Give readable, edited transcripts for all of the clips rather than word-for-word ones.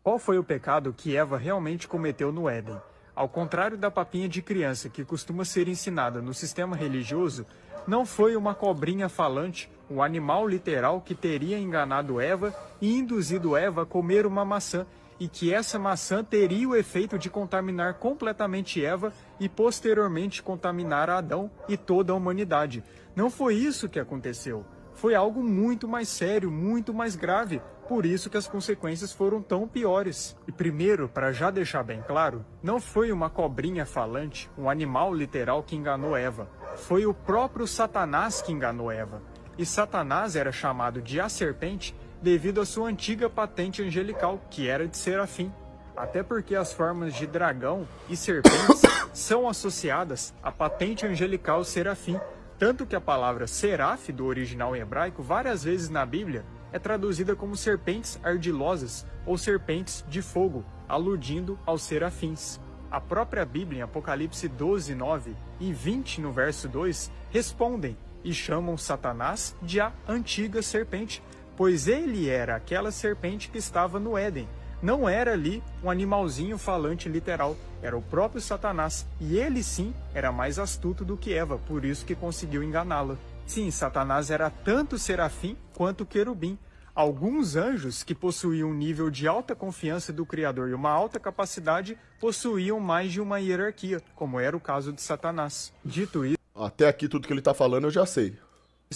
Qual foi o pecado que Eva realmente cometeu no Éden? Ao contrário da papinha de criança que costuma ser ensinada no sistema religioso, não foi uma cobrinha falante, um animal literal que teria enganado Eva e induzido Eva a comer uma maçã, e que essa maçã teria o efeito de contaminar completamente Eva e posteriormente contaminar Adão e toda a humanidade. Não foi isso que aconteceu. Foi algo muito mais sério, muito mais grave. Por isso que as consequências foram tão piores. E primeiro, para já deixar bem claro, não foi uma cobrinha falante, um animal literal que enganou Eva. Foi o próprio Satanás que enganou Eva. E Satanás era chamado de a serpente devido à sua antiga patente angelical, que era de serafim. Até porque as formas de dragão e serpentes são associadas à patente angelical serafim, tanto que a palavra seraf, do original em hebraico, várias vezes na Bíblia, é traduzida como serpentes ardilosas ou serpentes de fogo, aludindo aos serafins. A própria Bíblia, em Apocalipse 12, 9 e 20, no verso 2, respondem e chamam Satanás de a antiga serpente, pois ele era aquela serpente que estava no Éden. Não era ali um animalzinho falante literal, era o próprio Satanás, e ele sim era mais astuto do que Eva, por isso que conseguiu enganá-la. Sim, Satanás era tanto serafim quanto querubim. Alguns anjos que possuíam um nível de alta confiança do Criador e uma alta capacidade possuíam mais de uma hierarquia, como era o caso de Satanás. Dito isso, Até aqui tudo que ele tá falando eu já sei.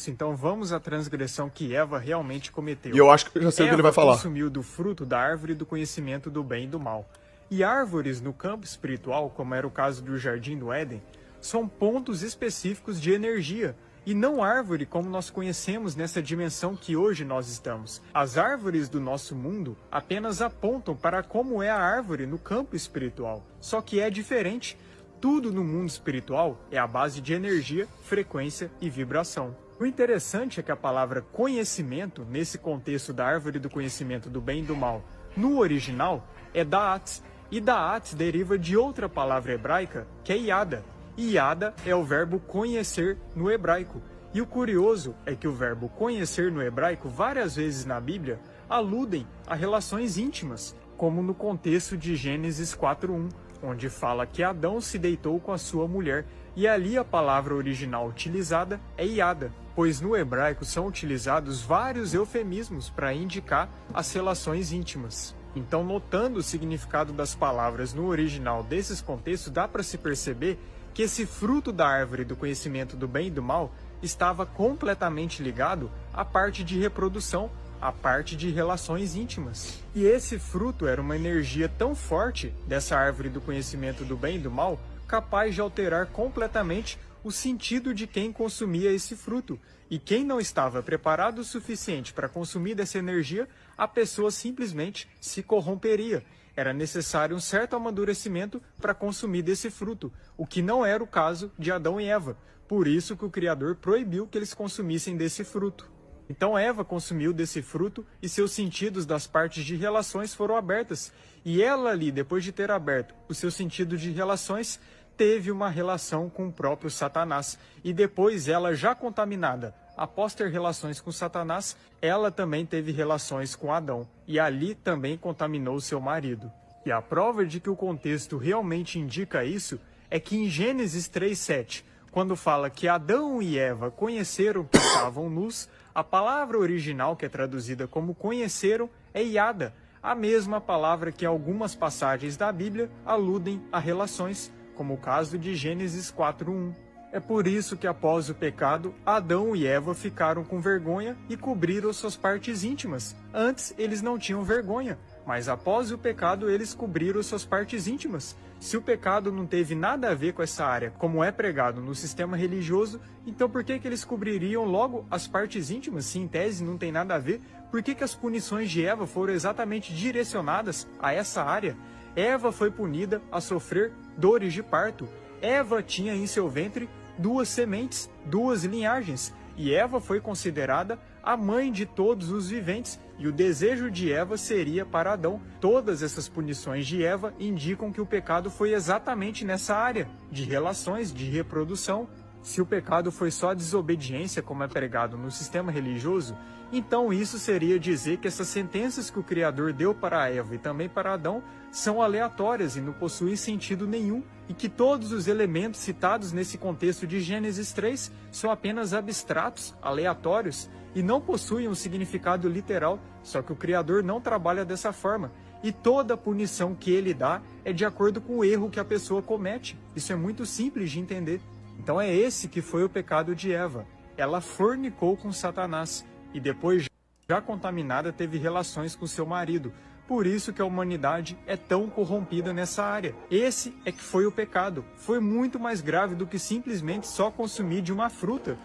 então vamos à transgressão que Eva realmente cometeu. E eu acho que eu já sei o que ele vai falar. Eva consumiu do fruto da árvore do conhecimento do bem e do mal. E árvores no campo espiritual, como era o caso do Jardim do Éden, são pontos específicos de energia, e não árvore como nós conhecemos nessa dimensão que hoje nós estamos. As árvores do nosso mundo apenas apontam para como é a árvore no campo espiritual. Só que é diferente. Tudo no mundo espiritual é a base de energia, frequência e vibração. O interessante é que a palavra conhecimento, nesse contexto da árvore do conhecimento do bem e do mal, no original, é da'at, e da'at deriva de outra palavra hebraica, que é yada. E yada é o verbo conhecer no hebraico. E o curioso é que o verbo conhecer no hebraico, várias vezes na Bíblia, aludem a relações íntimas, como no contexto de Gênesis 4:1, onde fala que Adão se deitou com a sua mulher, e ali a palavra original utilizada é yada, pois no hebraico são utilizados vários eufemismos para indicar as relações íntimas. Então, notando o significado das palavras no original desses contextos, dá para se perceber que esse fruto da árvore do conhecimento do bem e do mal estava completamente ligado à parte de reprodução, à parte de relações íntimas. E esse fruto era uma energia tão forte dessa árvore do conhecimento do bem e do mal, capaz de alterar completamente o sentido de quem consumia esse fruto. E quem não estava preparado o suficiente para consumir dessa energia, a pessoa simplesmente se corromperia. Era necessário um certo amadurecimento para consumir desse fruto, o que não era o caso de Adão e Eva. Por isso que o Criador proibiu que eles consumissem desse fruto. Então Eva consumiu desse fruto e seus sentidos das partes de relações foram abertas. E ela ali, depois de ter aberto o seu sentido de relações, teve uma relação com o próprio Satanás. E depois ela, já contaminada, após ter relações com Satanás, ela também teve relações com Adão. E ali também contaminou seu marido. E a prova de que o contexto realmente indica isso é que em Gênesis 3:7, quando fala que Adão e Eva conheceram que estavam nus, a palavra original que é traduzida como conheceram é yada, a mesma palavra que algumas passagens da Bíblia aludem a relações, como o caso de Gênesis 4:1. É por isso que após o pecado, Adão e Eva ficaram com vergonha e cobriram suas partes íntimas. Antes eles não tinham vergonha, mas após o pecado eles cobriram suas partes íntimas. Se o pecado não teve nada a ver com essa área, como é pregado no sistema religioso, então por que eles cobririam logo as partes íntimas, se em tese não tem nada a ver? Por que as punições de Eva foram exatamente direcionadas a essa área? Eva foi punida a sofrer dores de parto. Eva tinha em seu ventre 2 sementes, 2 linhagens, e Eva foi considerada a mãe de todos os viventes, e o desejo de Eva seria para Adão. Todas essas punições de Eva indicam que o pecado foi exatamente nessa área, de relações, de reprodução. Se o pecado foi só a desobediência, como é pregado no sistema religioso, então isso seria dizer que essas sentenças que o Criador deu para Eva e também para Adão são aleatórias e não possuem sentido nenhum, e que todos os elementos citados nesse contexto de Gênesis 3 são apenas abstratos, aleatórios, e não possuem um significado literal, só que o Criador não trabalha dessa forma. E toda a punição que ele dá é de acordo com o erro que a pessoa comete. Isso é muito simples de entender. Então é esse que foi o pecado de Eva. Ela fornicou com Satanás e depois, já contaminada, teve relações com seu marido. Por isso que a humanidade é tão corrompida nessa área. Esse é que foi o pecado. Foi muito mais grave do que simplesmente só consumir de uma fruta.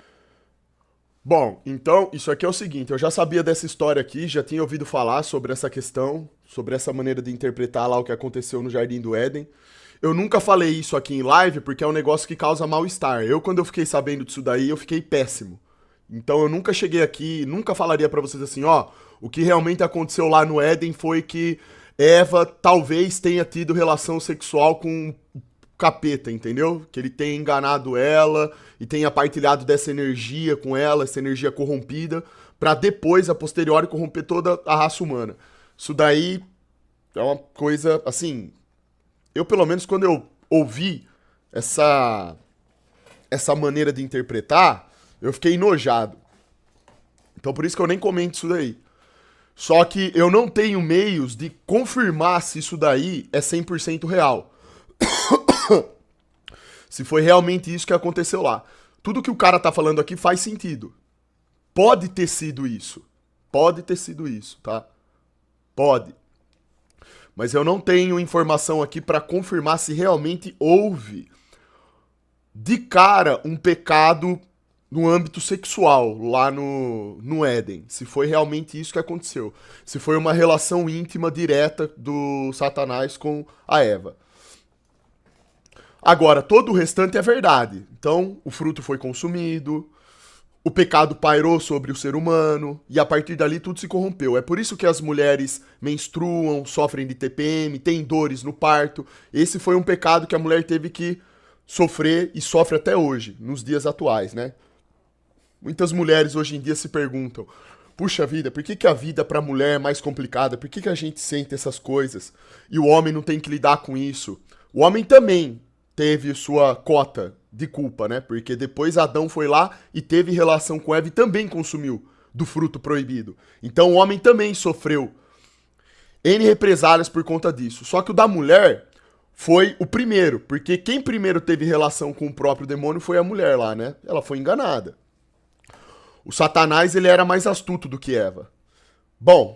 Bom, então, isso aqui é o seguinte, eu já sabia dessa história aqui, já tinha ouvido falar sobre essa questão, sobre essa maneira de interpretar lá o que aconteceu no Jardim do Éden. Eu nunca falei isso aqui em live porque é um negócio que causa mal-estar. Quando eu fiquei sabendo disso daí, eu fiquei péssimo. Então eu nunca cheguei aqui, nunca falaria pra vocês assim, ó, o que realmente aconteceu lá no Éden foi que Eva talvez tenha tido relação sexual com o capeta, entendeu? Que ele tenha enganado ela e tenha partilhado dessa energia com ela, essa energia corrompida, pra depois, a posteriori, corromper toda a raça humana. Isso daí é uma coisa, assim, eu pelo menos quando eu ouvi essa maneira de interpretar, eu fiquei enojado. Então por isso que eu nem comento isso daí. Só que eu não tenho meios de confirmar se isso daí é 100% real. Se foi realmente isso que aconteceu lá. Tudo que o cara tá falando aqui faz sentido. Pode ter sido isso. Pode ter sido isso, tá? Pode. Mas eu não tenho informação aqui pra confirmar se realmente houve de cara um pecado no âmbito sexual, lá no Éden. Se foi realmente isso que aconteceu. Se foi uma relação íntima direta do Satanás com a Eva. Agora, todo o restante é verdade. Então, o fruto foi consumido, o pecado pairou sobre o ser humano, e a partir dali tudo se corrompeu. É por isso que as mulheres menstruam, sofrem de TPM, têm dores no parto. Esse foi um pecado que a mulher teve que sofrer e sofre até hoje, nos dias atuais, né? Muitas mulheres hoje em dia se perguntam, puxa vida, por que a vida pra mulher é mais complicada? Por que a gente sente essas coisas? E o homem não tem que lidar com isso? O homem também teve sua cota de culpa, né? Porque depois Adão foi lá e teve relação com Eva e também consumiu do fruto proibido. Então o homem também sofreu N represálias por conta disso. Só que o da mulher foi o primeiro, porque quem primeiro teve relação com o próprio demônio foi a mulher lá, né? Ela foi enganada. O Satanás, ele era mais astuto do que Eva. Bom,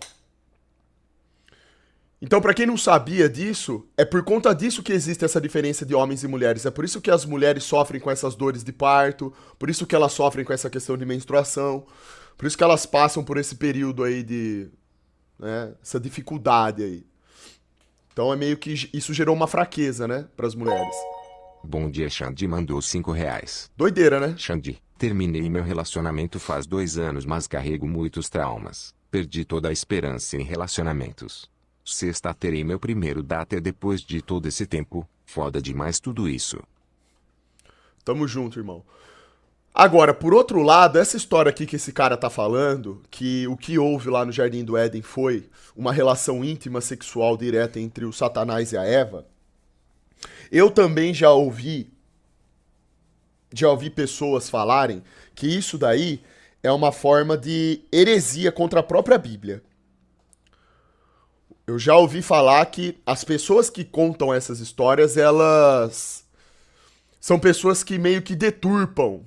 então pra quem não sabia disso, é por conta disso que existe essa diferença de homens e mulheres. É por isso que as mulheres sofrem com essas dores de parto, por isso que elas sofrem com essa questão de menstruação, por isso que elas passam por esse período aí de, né, essa dificuldade aí. Então é meio que isso gerou uma fraqueza, né, pras mulheres. Bom dia, Xandi mandou R$5. Doideira, né? Xandi, terminei meu relacionamento faz 2 anos, mas carrego muitos traumas. Perdi toda a esperança em relacionamentos. Sexta terei meu primeiro date depois de todo esse tempo. Foda demais tudo isso. Tamo junto, irmão. Agora, por outro lado, essa história aqui que esse cara tá falando, que o que houve lá no Jardim do Éden foi uma relação íntima sexual direta entre o Satanás e a Eva, eu também já ouvi pessoas falarem que isso daí é uma forma de heresia contra a própria Bíblia. Eu já ouvi falar que as pessoas que contam essas histórias, elas são pessoas que meio que deturparam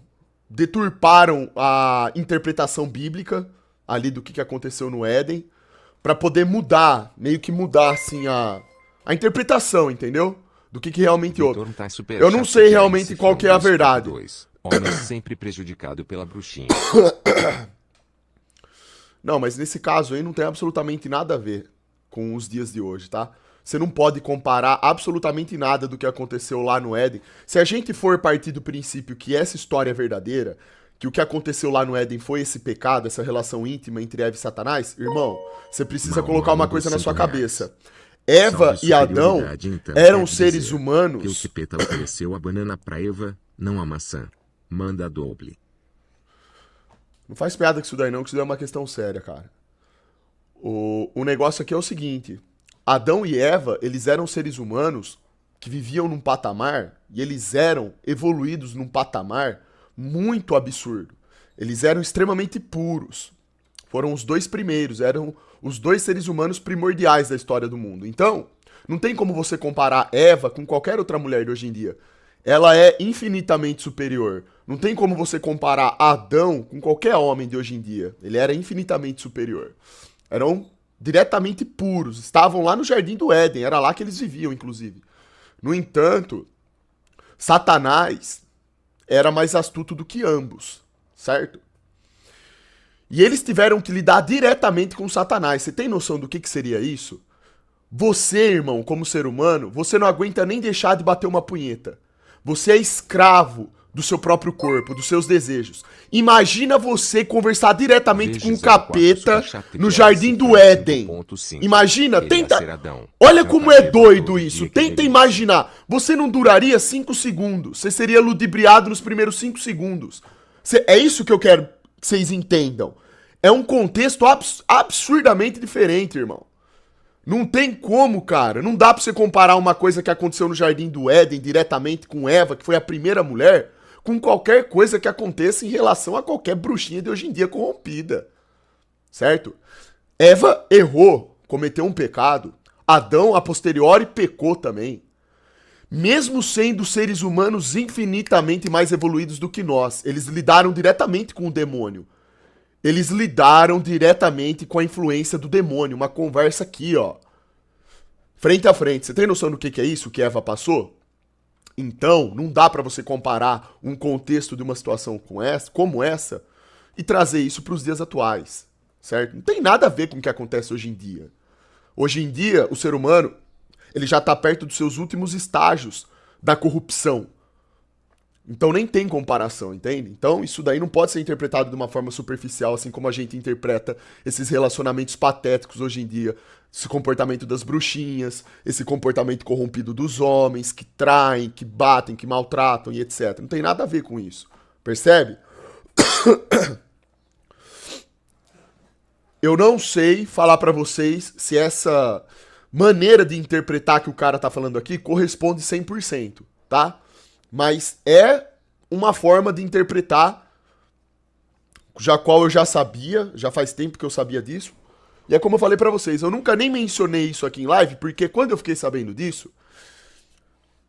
a interpretação bíblica ali do que aconteceu no Éden, pra poder mudar, meio que mudar assim a interpretação, entendeu? Do que realmente houve. Eu não sei realmente qual que é a verdade. Homem sempre prejudicado pela bruxinha. Não, mas nesse caso aí não tem absolutamente nada a ver com os dias de hoje, tá? Você não pode comparar absolutamente nada do que aconteceu lá no Éden. Se a gente for partir do princípio que essa história é verdadeira, que o que aconteceu lá no Éden foi esse pecado, essa relação íntima entre Eva e Satanás, irmão, você precisa colocar uma coisa na sua cabeça. Eva e Adão então, eram seres humanos. Que o capeta ofereceu a banana pra Eva, não a maçã. Manda doble. Não faz piada com isso daí não, que isso daí é uma questão séria, cara. O negócio aqui é o seguinte. Adão e Eva, eles eram seres humanos que viviam num patamar, e eles eram evoluídos num patamar muito absurdo. Eles eram extremamente puros. Foram os dois primeiros, eram os dois seres humanos primordiais da história do mundo. Então, não tem como você comparar Eva com qualquer outra mulher de hoje em dia. Ela é infinitamente superior. Não tem como você comparar Adão com qualquer homem de hoje em dia. Ele era infinitamente superior. Eram diretamente puros. Estavam lá no Jardim do Éden. Era lá que eles viviam, inclusive. No entanto, Satanás era mais astuto do que ambos, certo? E eles tiveram que lidar diretamente com Satanás. Você tem noção do que seria isso? Você, irmão, como ser humano, você não aguenta nem deixar de bater uma punheta. Você é escravo do seu próprio corpo, dos seus desejos. Imagina você conversar diretamente com o capeta no Jardim do Éden. Imagina, tenta... Olha como é doido isso. Tenta imaginar. Você não duraria 5 segundos. Você seria ludibriado nos primeiros 5 segundos. É isso que eu quero que vocês entendam. É um contexto absurdamente diferente, irmão. Não tem como, cara. Não dá pra você comparar uma coisa que aconteceu no Jardim do Éden diretamente com Eva, que foi a primeira mulher, com qualquer coisa que aconteça em relação a qualquer bruxinha de hoje em dia corrompida. Certo? Eva errou, cometeu um pecado. Adão, a posteriori, pecou também. Mesmo sendo seres humanos infinitamente mais evoluídos do que nós, eles lidaram diretamente com o demônio. Eles lidaram diretamente com a influência do demônio. Uma conversa aqui, ó. Frente a frente. Você tem noção do que é isso que Eva passou? Então, não dá pra você comparar um contexto de uma situação como essa e trazer isso pros dias atuais, certo? Não tem nada a ver com o que acontece hoje em dia. Hoje em dia, o ser humano, ele já tá perto dos seus últimos estágios da corrupção. Então nem tem comparação, entende? Então isso daí não pode ser interpretado de uma forma superficial, assim como a gente interpreta esses relacionamentos patéticos hoje em dia. Esse comportamento das bruxinhas, esse comportamento corrompido dos homens, que traem, que batem, que maltratam e etc. Não tem nada a ver com isso, percebe? Eu não sei falar pra vocês se essa maneira de interpretar que o cara tá falando aqui corresponde 100%, tá? Mas é uma forma de interpretar, já qual eu já sabia, já faz tempo que eu sabia disso. E é como eu falei pra vocês, eu nunca nem mencionei isso aqui em live, porque quando eu fiquei sabendo disso,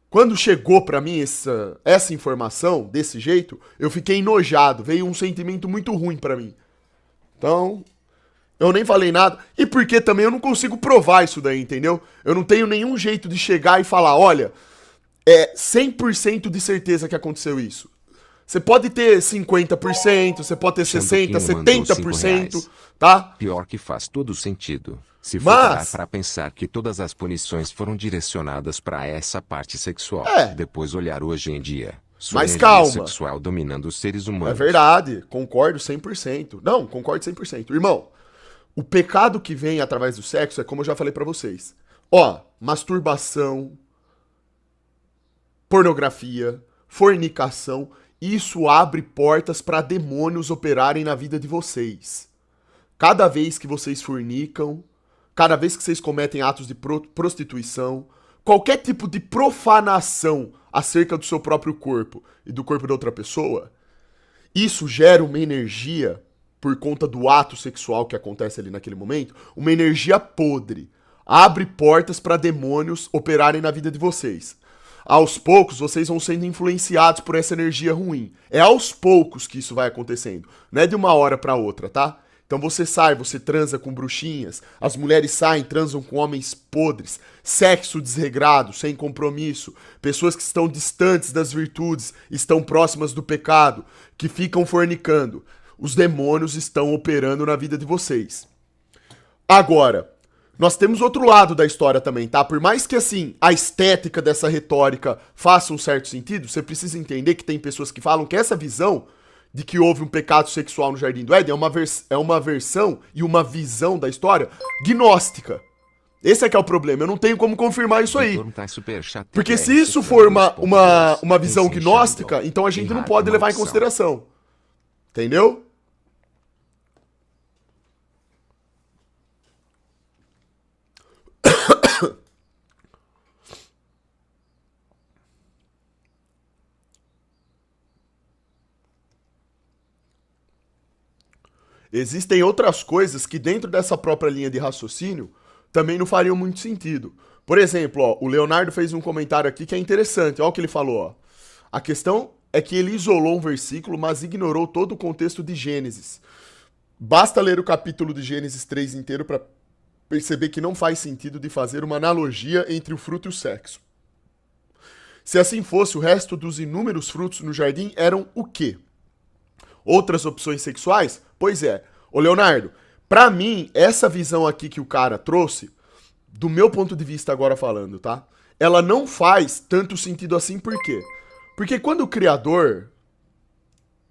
quando chegou pra mim essa informação, desse jeito, eu fiquei enojado, veio um sentimento muito ruim pra mim. Então, eu nem falei nada, e porque também eu não consigo provar isso daí, entendeu? Eu não tenho nenhum jeito de chegar e falar, olha... É 100% de certeza que aconteceu isso. Você pode ter 50%, você pode ter 60%, 70%, tá? Pior que faz todo sentido. Se for parar pra pensar que todas as punições foram direcionadas pra essa parte sexual. Depois olhar hoje em dia. Mas calma. Sexual dominando os seres humanos. É verdade, concordo 100%. Não, concordo 100%. Irmão, o pecado que vem através do sexo é como eu já falei pra vocês. Ó, masturbação... pornografia, fornicação, isso abre portas para demônios operarem na vida de vocês. Cada vez que vocês fornicam, cada vez que vocês cometem atos de prostituição, qualquer tipo de profanação acerca do seu próprio corpo e do corpo de outra pessoa, isso gera uma energia, por conta do ato sexual que acontece ali naquele momento, uma energia podre. Abre portas para demônios operarem na vida de vocês. Aos poucos, vocês vão sendo influenciados por essa energia ruim. É aos poucos que isso vai acontecendo. Não é de uma hora pra outra, tá? Então você sai, você transa com bruxinhas. As mulheres saem, transam com homens podres. Sexo desregrado, sem compromisso. Pessoas que estão distantes das virtudes, estão próximas do pecado, que ficam fornicando. Os demônios estão operando na vida de vocês. Agora... nós temos outro lado da história também, tá? Por mais que, assim, a estética dessa retórica faça um certo sentido, você precisa entender que tem pessoas que falam que essa visão de que houve um pecado sexual no Jardim do Éden é uma versão e uma visão da história gnóstica. Esse é que é o problema, eu não tenho como confirmar isso aí. Retorno tá super chato, Porque se TR, isso for cifrando uma 2.2, visão tem gnóstica, Shadow, então a gente não errado, pode levar em maldição. consideração. Entendeu? Existem outras coisas que dentro dessa própria linha de raciocínio também não fariam muito sentido. Por exemplo, ó, o Leonardo fez um comentário aqui que é interessante. Olha o que ele falou. Ó. A questão é que ele isolou um versículo, mas ignorou todo o contexto de Gênesis. Basta ler o capítulo de Gênesis 3 inteiro para perceber que não faz sentido de fazer uma analogia entre o fruto e o sexo. Se assim fosse, o resto dos inúmeros frutos no jardim eram o quê? Outras opções sexuais? Pois é. Ô Leonardo, pra mim, essa visão aqui que o cara trouxe, do meu ponto de vista agora falando, tá? Ela não faz tanto sentido assim, por quê? Porque quando o criador...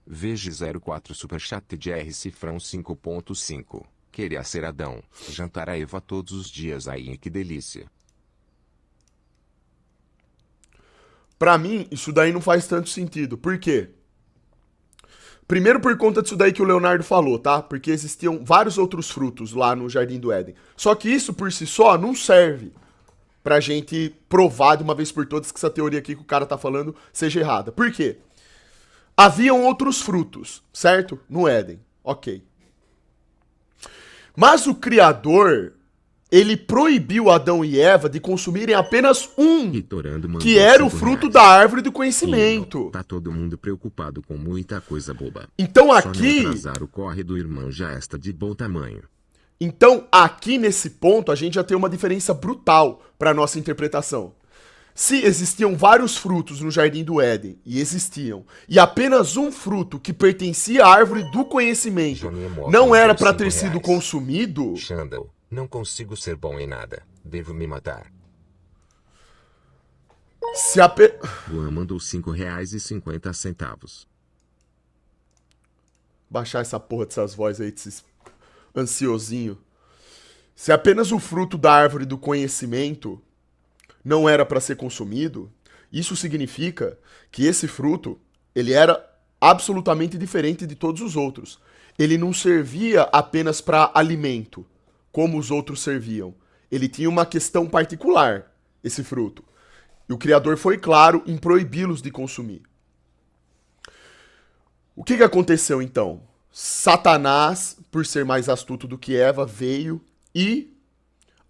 Veja 04 Superchat de R Cifrão 5.5. Queria ser Adão. Jantar a Eva todos os dias aí, que delícia. Pra mim, isso daí não faz tanto sentido. Por quê? Primeiro por conta disso daí que o Leonardo falou, tá? Porque existiam vários outros frutos lá no Jardim do Éden. Só que isso por si só não serve pra gente provar de uma vez por todas que essa teoria aqui que o cara tá falando seja errada. Por quê? Haviam outros frutos, certo? No Éden. Ok. Mas o Criador, ele proibiu Adão e Eva de consumirem apenas um, que era o fruto da árvore do conhecimento. Tá todo mundo preocupado com muita coisa boba. Então Só aqui... não atrasar o corre do irmão já está de bom tamanho. Então aqui nesse ponto a gente já tem uma diferença brutal para nossa interpretação. Se existiam vários frutos no Jardim do Éden, e existiam, e apenas um fruto que pertencia à árvore do conhecimento não era para ter sido consumido... Xandall, não consigo ser bom em nada. Devo me matar. Se a pe... Luan mandou R$5,50. Baixar essa porra dessas vozes aí, desses ansiosinho. Se apenas o fruto da árvore do conhecimento não era para ser consumido, isso significa que esse fruto, ele era absolutamente diferente de todos os outros. Ele não servia apenas para alimento, como os outros serviam. Ele tinha uma questão particular, esse fruto. E o Criador foi claro em proibi-los de consumir. O que aconteceu então? Satanás, por ser mais astuto do que Eva, veio e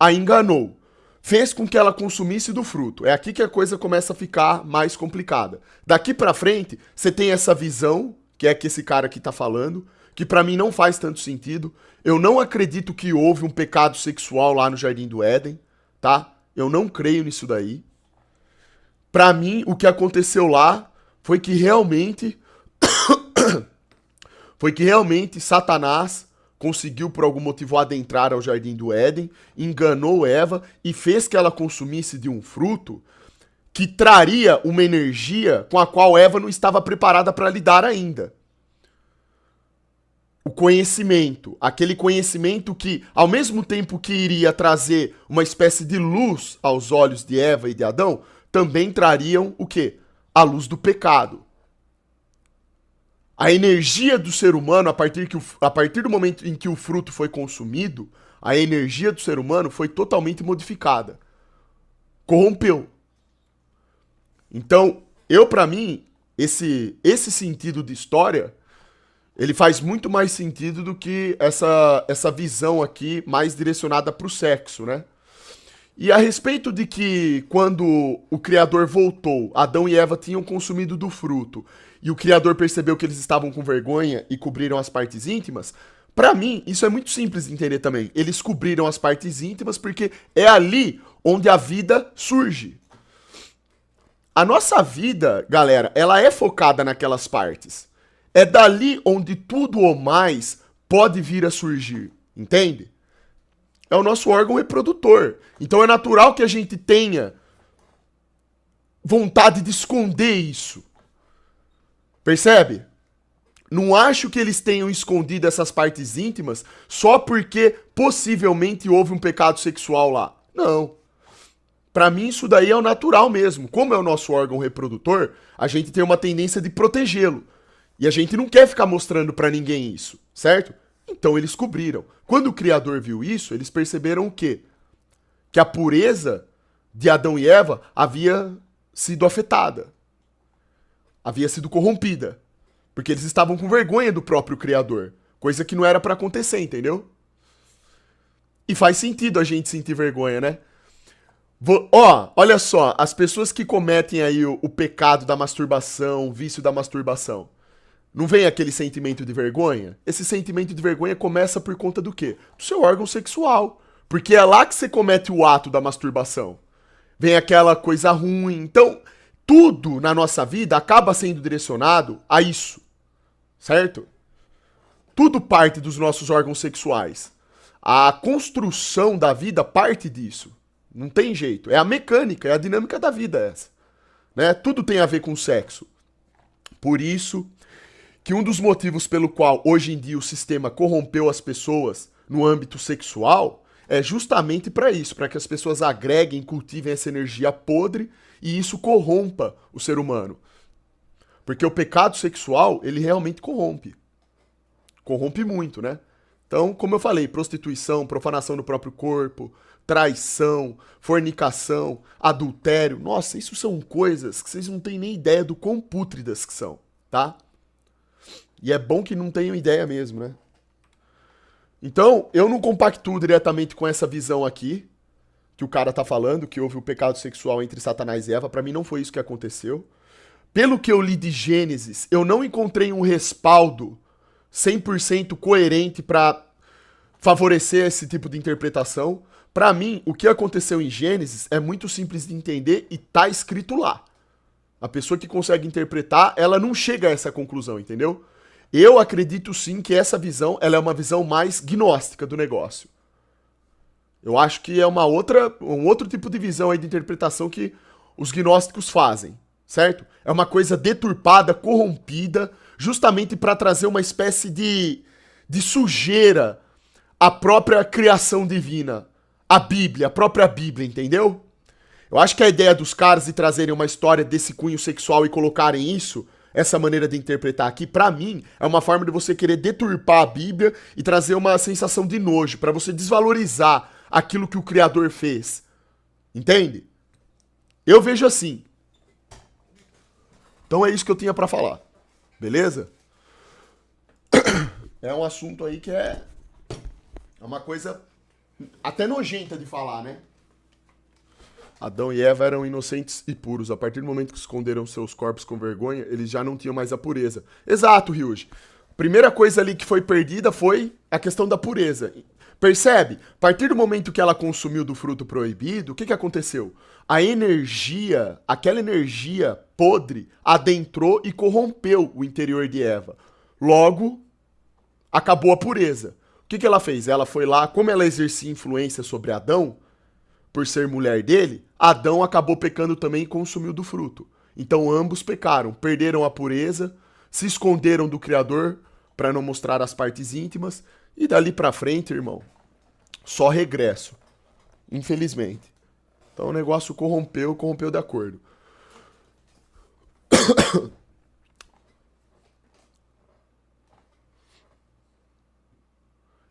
a enganou. Fez com que ela consumisse do fruto. É aqui que a coisa começa a ficar mais complicada. Daqui pra frente, você tem essa visão, que é que esse cara aqui tá falando, que pra mim não faz tanto sentido. Eu não acredito que houve um pecado sexual lá no Jardim do Éden, tá? Eu não creio nisso daí. Pra mim, o que aconteceu lá foi que realmente Satanás conseguiu por algum motivo adentrar ao Jardim do Éden, enganou Eva e fez que ela consumisse de um fruto que traria uma energia com a qual Eva não estava preparada para lidar ainda. O conhecimento, aquele conhecimento que, ao mesmo tempo que iria trazer uma espécie de luz aos olhos de Eva e de Adão, também trariam o quê? A luz do pecado. A energia do ser humano, a partir do momento em que o fruto foi consumido, a energia do ser humano foi totalmente modificada. Corrompeu. Então, pra mim, esse sentido de história, ele faz muito mais sentido do que essa visão aqui mais direcionada para o sexo, né? E a respeito de que quando o Criador voltou, Adão e Eva tinham consumido do fruto, e o Criador percebeu que eles estavam com vergonha e cobriram as partes íntimas, pra mim, isso é muito simples de entender também. Eles cobriram as partes íntimas porque é ali onde a vida surge. A nossa vida, galera, ela é focada naquelas partes. É dali onde tudo ou mais pode vir a surgir, entende? É o nosso órgão reprodutor. Então é natural que a gente tenha vontade de esconder isso. Percebe? Não acho que eles tenham escondido essas partes íntimas só porque possivelmente houve um pecado sexual lá. Não. Pra mim, isso daí é o natural mesmo. Como é o nosso órgão reprodutor, a gente tem uma tendência de protegê-lo. E a gente não quer ficar mostrando pra ninguém isso, certo? Então eles cobriram. Quando o Criador viu isso, eles perceberam o quê? Que a pureza de Adão e Eva havia sido afetada. Havia sido corrompida. Porque eles estavam com vergonha do próprio Criador. Coisa que não era pra acontecer, entendeu? E faz sentido a gente sentir vergonha, né? Olha só, as pessoas que cometem aí o pecado da masturbação, o vício da masturbação, não vem aquele sentimento de vergonha? Esse sentimento de vergonha começa por conta do quê? Do seu órgão sexual. Porque é lá que você comete o ato da masturbação. Vem aquela coisa ruim. Então, tudo na nossa vida acaba sendo direcionado a isso. Certo? Tudo parte dos nossos órgãos sexuais. A construção da vida parte disso. Não tem jeito. É a mecânica, é a dinâmica da vida essa. Né? Tudo tem a ver com sexo. Por isso que um dos motivos pelo qual hoje em dia o sistema corrompeu as pessoas no âmbito sexual é justamente para isso, para que as pessoas agreguem, cultivem essa energia podre e isso corrompa o ser humano. Porque o pecado sexual, ele realmente corrompe. Corrompe muito, né? Então, como eu falei, prostituição, profanação do próprio corpo, traição, fornicação, adultério. Nossa, isso são coisas que vocês não têm nem ideia do quão pútridas que são, tá? E é bom que não tenham ideia mesmo, né? Então, eu não compactuo diretamente com essa visão aqui, que o cara tá falando, que houve o pecado sexual entre Satanás e Eva. Pra mim não foi isso que aconteceu. Pelo que eu li de Gênesis, eu não encontrei um respaldo 100% coerente pra favorecer esse tipo de interpretação. Pra mim, o que aconteceu em Gênesis é muito simples de entender e tá escrito lá. A pessoa que consegue interpretar, ela não chega a essa conclusão, entendeu? Eu acredito sim que essa visão, ela é uma visão mais gnóstica do negócio. Eu acho que é um outro tipo de visão aí de interpretação que os gnósticos fazem, certo? É uma coisa deturpada, corrompida, justamente para trazer uma espécie de sujeira à própria criação divina, a Bíblia, a própria Bíblia, entendeu? Eu acho que a ideia dos caras de trazerem uma história desse cunho sexual e colocarem isso, essa maneira de interpretar aqui, pra mim, é uma forma de você querer deturpar a Bíblia e trazer uma sensação de nojo, pra você desvalorizar aquilo que o Criador fez. Entende? Eu vejo assim. Então é isso que eu tinha pra falar. Beleza? É um assunto aí que é uma coisa até nojenta de falar, né? Adão e Eva eram inocentes e puros. A partir do momento que esconderam seus corpos com vergonha, eles já não tinham mais a pureza. Exato, Ryuji. Primeira coisa ali que foi perdida foi a questão da pureza. Percebe? A partir do momento que ela consumiu do fruto proibido, o que aconteceu? A energia, aquela energia podre, adentrou e corrompeu o interior de Eva. Logo, acabou a pureza. O que ela fez? Ela foi lá, como ela exercia influência sobre Adão, por ser mulher dele, Adão acabou pecando também e consumiu do fruto. Então ambos pecaram, perderam a pureza, se esconderam do Criador para não mostrar as partes íntimas, e dali pra frente, irmão, só regresso. Infelizmente. Então o negócio corrompeu de acordo.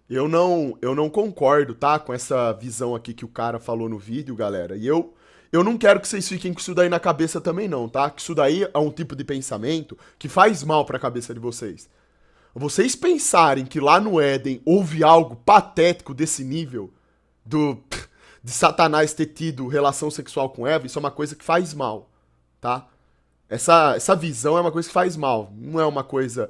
Eu não concordo, tá? Com essa visão aqui que o cara falou no vídeo, galera. E eu não quero que vocês fiquem com isso daí na cabeça também não, tá? Que isso daí é um tipo de pensamento que faz mal pra cabeça de vocês. Vocês pensarem que lá no Éden houve algo patético desse nível de Satanás ter tido relação sexual com Eva, isso é uma coisa que faz mal, tá? Essa visão é uma coisa que faz mal, não é uma coisa...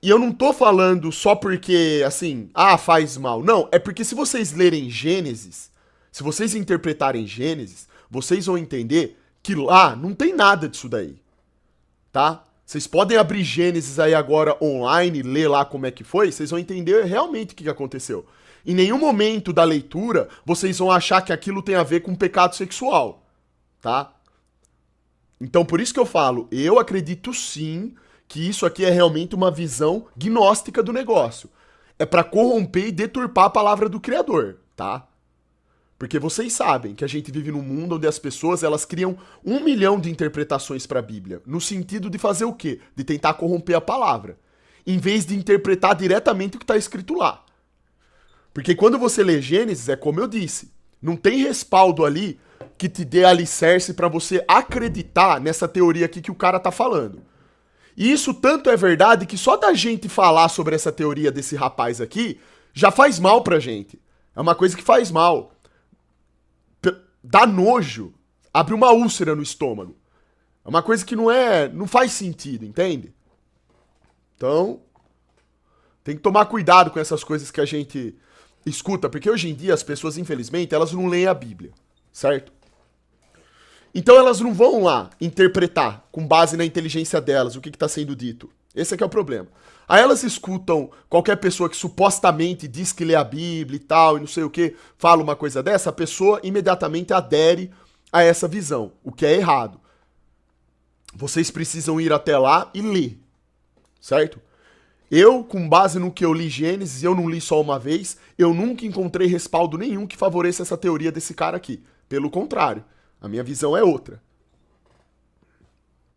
E eu não tô falando só porque, assim, faz mal. Não, é porque se vocês lerem Gênesis, se vocês interpretarem Gênesis, vocês vão entender que lá não tem nada disso daí, tá? Vocês podem abrir Gênesis aí agora online, ler lá como é que foi, vocês vão entender realmente o que aconteceu. Em nenhum momento da leitura, vocês vão achar que aquilo tem a ver com pecado sexual, tá? Então, por isso que eu falo, eu acredito sim que isso aqui é realmente uma visão gnóstica do negócio. É pra corromper e deturpar a palavra do Criador, tá? Porque vocês sabem que a gente vive num mundo onde as pessoas elas criam 1 milhão de interpretações para a Bíblia, no sentido de fazer o quê? De tentar corromper a palavra, em vez de interpretar diretamente o que está escrito lá. Porque quando você lê Gênesis, é como eu disse, não tem respaldo ali que te dê alicerce para você acreditar nessa teoria aqui que o cara tá falando. E isso tanto é verdade que só da gente falar sobre essa teoria desse rapaz aqui já faz mal pra gente. É uma coisa que faz mal. Dá nojo. Abre uma úlcera no estômago. É uma coisa que não faz sentido, entende? Então, tem que tomar cuidado com essas coisas que a gente escuta, porque hoje em dia as pessoas, infelizmente, elas não leem a Bíblia, certo? Então elas não vão lá interpretar, com base na inteligência delas, o que está sendo dito. Esse aqui é o problema. Aí elas escutam qualquer pessoa que supostamente diz que lê a Bíblia e tal, e não sei o que, fala uma coisa dessa, a pessoa imediatamente adere a essa visão, o que é errado. Vocês precisam ir até lá e ler, certo? Eu, com base no que eu li Gênesis, eu não li só uma vez, eu nunca encontrei respaldo nenhum que favoreça essa teoria desse cara aqui. Pelo contrário, a minha visão é outra.